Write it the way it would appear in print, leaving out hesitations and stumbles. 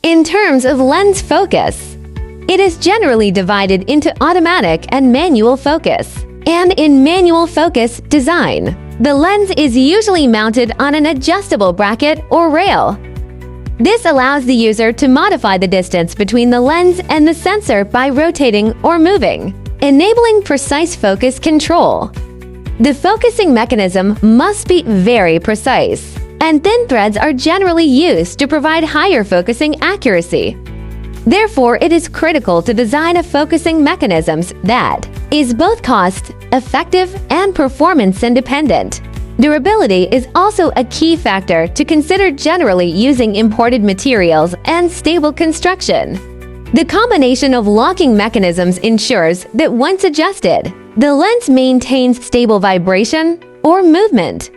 In terms of lens focus, it is generally divided into automatic and manual focus. And in manual focus design, the lens is usually mounted on an adjustable bracket or rail. This allows the user to modify the distance between the lens and the sensor by rotating or moving, enabling precise focus control. The focusing mechanism must be very precise, and thin threads are generally used to provide higher focusing accuracy. Therefore, it is critical to design a focusing mechanism that is both cost-effective and performance-independent. Durability is also a key factor to consider generally using imported materials and stable construction. The combination of locking mechanisms ensures that once adjusted, the lens maintains stable vibration or movement.